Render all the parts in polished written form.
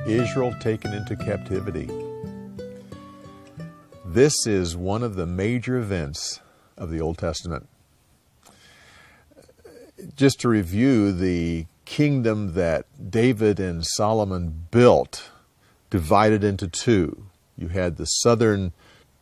Israel taken into captivity. This is one of the major events of the Old Testament. Just to review, the kingdom that David and Solomon built divided into two. You had the southern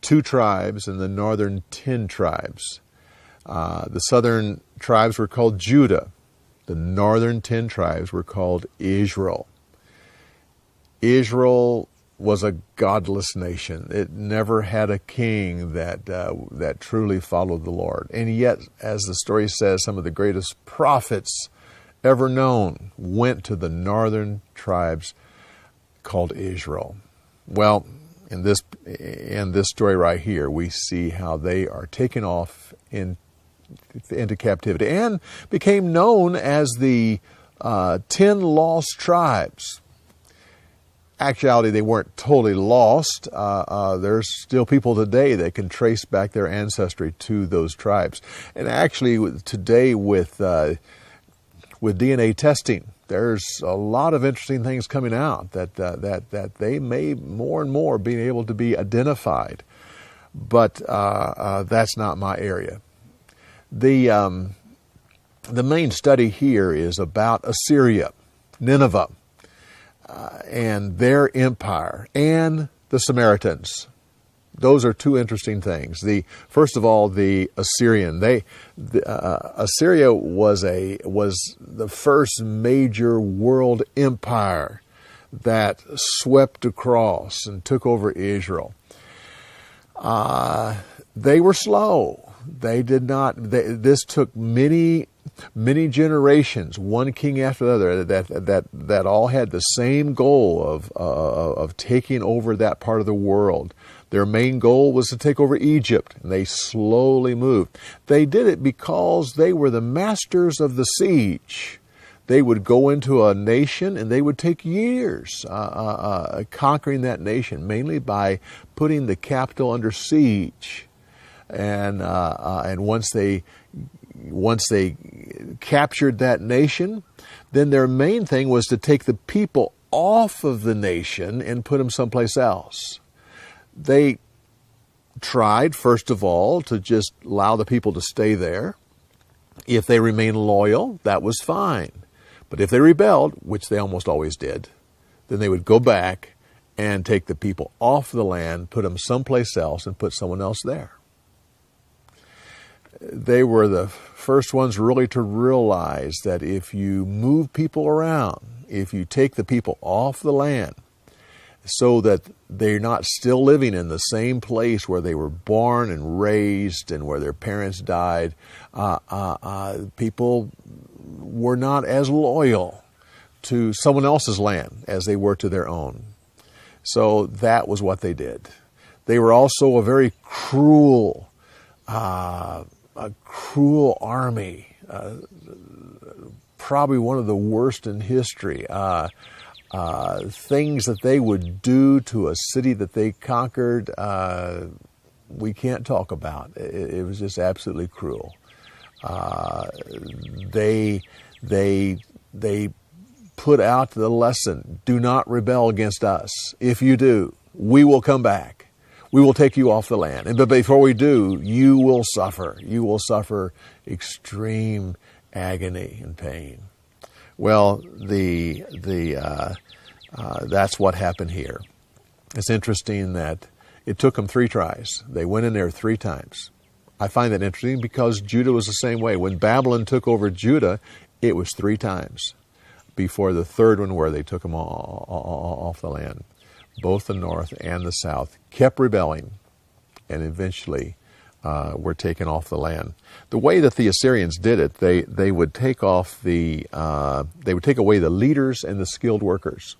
2 tribes and the northern 10 tribes. The southern tribes were called Judah. The northern 10 tribes were called Israel. Israel was a godless nation. It never had a king that truly followed the Lord. And yet, as the story says, some of the greatest prophets ever known went to the northern tribes called Israel. Well, in this story right here, we see how they are taken off into captivity and became known as the 10 lost tribes. Actuality, they weren't totally lost. There's still people today that can trace back their ancestry to those tribes. And actually, today with DNA testing, there's a lot of interesting things coming out that they may more and more be able to be identified. But that's not my area. The main study here is about Assyria, Nineveh, and their empire, and the Samaritans. Those are two interesting things. First of all, the Assyrian. Assyria was the first major world empire that swept across and took over Israel. They were slow. This took many generations, one king after the other, that all had the same goal of taking over that part of the world. Their main goal was to take over Egypt, and they slowly moved. They did it because they were the masters of the siege. They would go into a nation, and they would take years conquering that nation, mainly by putting the capital under siege. And once they captured that nation, then their main thing was to take the people off of the nation and put them someplace else. They tried, first of all, to just allow the people to stay there. If they remained loyal, that was fine. But if they rebelled, which they almost always did, then they would go back and take the people off the land, put them someplace else, and put someone else there. They were the first ones really to realize that if you move people around, if you take the people off the land so that they're not still living in the same place where they were born and raised and where their parents died, people were not as loyal to someone else's land as they were to their own. So that was what they did. They were also a very cruel army, probably one of the worst in history. Things that they would do to a city that they conquered, we can't talk about. It was just absolutely cruel. They put out the lesson: do not rebel against us. If you do, we will come back. We will take you off the land. But before we do, you will suffer. You will suffer extreme agony and pain. Well, that's what happened here. It's interesting that it took them 3 tries. They went in there 3 times. I find that interesting because Judah was the same way. When Babylon took over Judah, it was 3 times before the third one where they took them all off the land. Both the north and the south kept rebelling and eventually were taken off the land. The way that the Assyrians did it, they would take away the leaders and the skilled workers.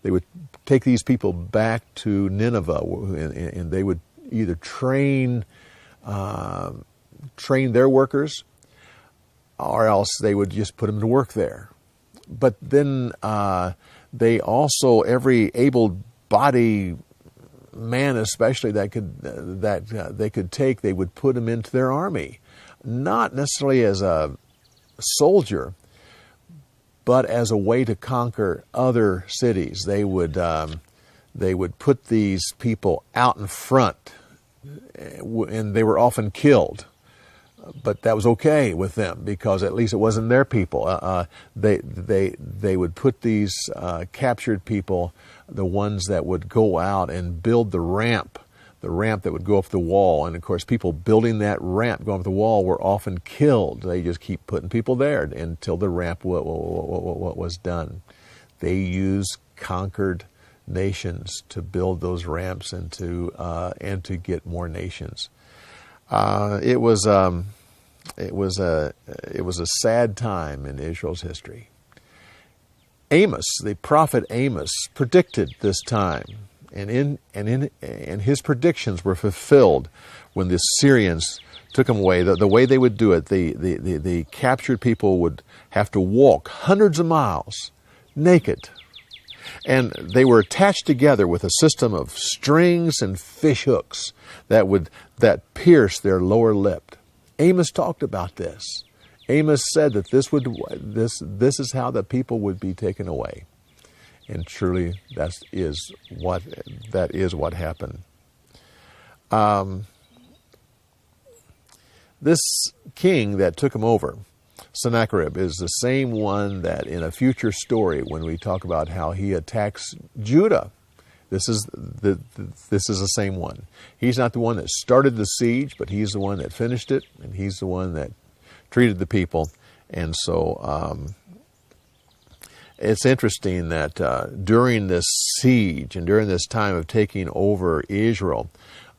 They would take these people back to Nineveh, and they would either train their workers, or else they would just put them to work there. But then they also, every able body man, especially that they could take, they would put him into their army, not necessarily as a soldier, but as a way to conquer other cities. They would put these people out in front, and they were often killed. But that was okay with them because at least it wasn't their people. They would put these captured people, the ones that would go out and build the ramp that would go up the wall. And of course, people building that ramp going up the wall were often killed. They just keep putting people there until the ramp was done. They used conquered nations to build those ramps and to get more nations. It was a sad time in Israel's history. Amos, the prophet Amos, predicted this time, and his predictions were fulfilled when the Syrians took him away. The way they would do it, the captured people would have to walk hundreds of miles naked. And they were attached together with a system of strings and fish hooks that pierced their lower lip. Amos talked about this. Amos said that this is how the people would be taken away. And truly that is what happened. This king that took him over, Sennacherib, is the same one that in a future story, when we talk about how he attacks Judah, this is the same one. He's not the one that started the siege, but he's the one that finished it, and he's the one that treated the people. And so it's interesting that during this siege and during this time of taking over Israel,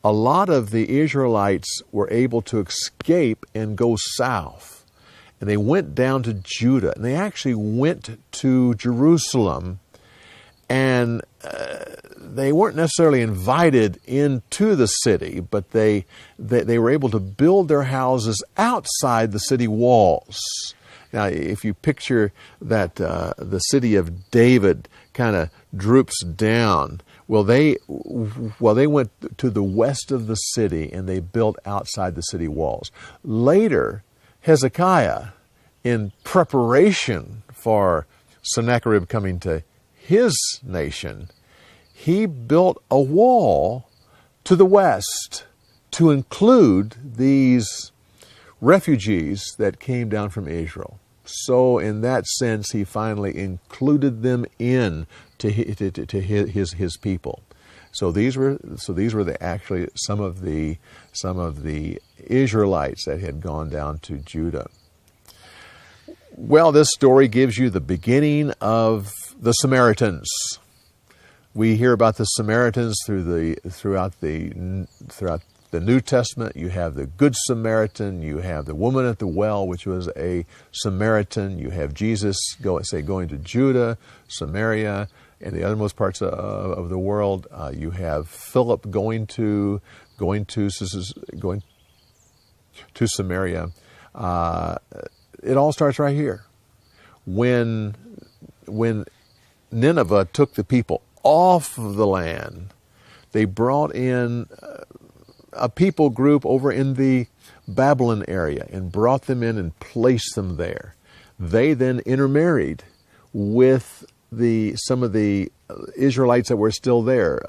a lot of the Israelites were able to escape and go south. And they went down to Judah, and they actually went to Jerusalem, and they weren't necessarily invited into the city, but they were able to build their houses outside the city walls. Now, if you picture that the city of David kind of droops down, well, they went to the west of the city, and they built outside the city walls. Later, Hezekiah, in preparation for Sennacherib coming to his nation, he built a wall to the west to include these refugees that came down from Israel. So in that sense, he finally included them in to his people. So these were actually some of the Israelites that had gone down to Judah. Well, this story gives you the beginning of the Samaritans. We hear about the Samaritans throughout the New Testament. You have the Good Samaritan. You have the woman at the well, which was a Samaritan. You have Jesus going to Judah, Samaria, and the othermost parts of the world. You have Philip going to Samaria. It all starts right here. When Nineveh took the people off of the land, they brought in a people group over in the Babylon area and brought them in and placed them there. They then intermarried with some of the Israelites that were still there.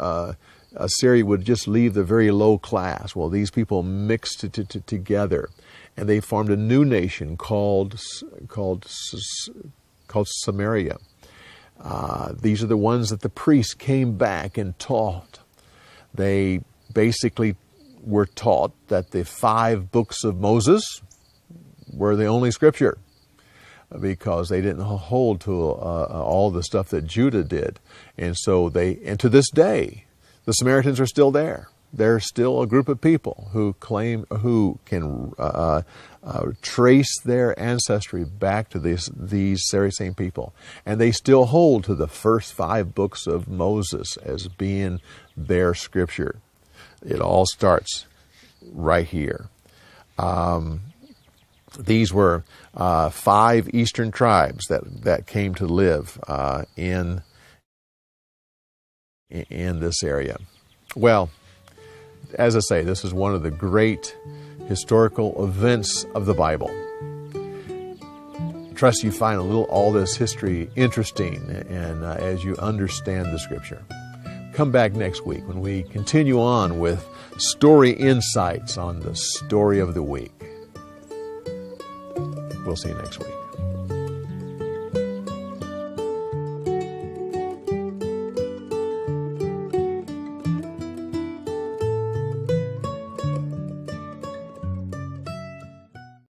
Assyria would just leave the very low class. Well, these people mixed together, and they formed a new nation called Samaria. These are the ones that the priests came back and taught. They basically were taught that the 5 books of Moses were the only scripture, because they didn't hold to all the stuff that Judah did. And so and to this day, the Samaritans are still there. They're still a group of people who can trace their ancestry back to these very same people. And they still hold to the first 5 books of Moses as being their scripture. It all starts right here. These were 5 eastern tribes that came to live in in this area. Well, as I say, this is one of the great historical events of the Bible. Trust you find all this history interesting and as you understand the Scripture. Come back next week when we continue on with story insights on the story of the week. We'll see you next week.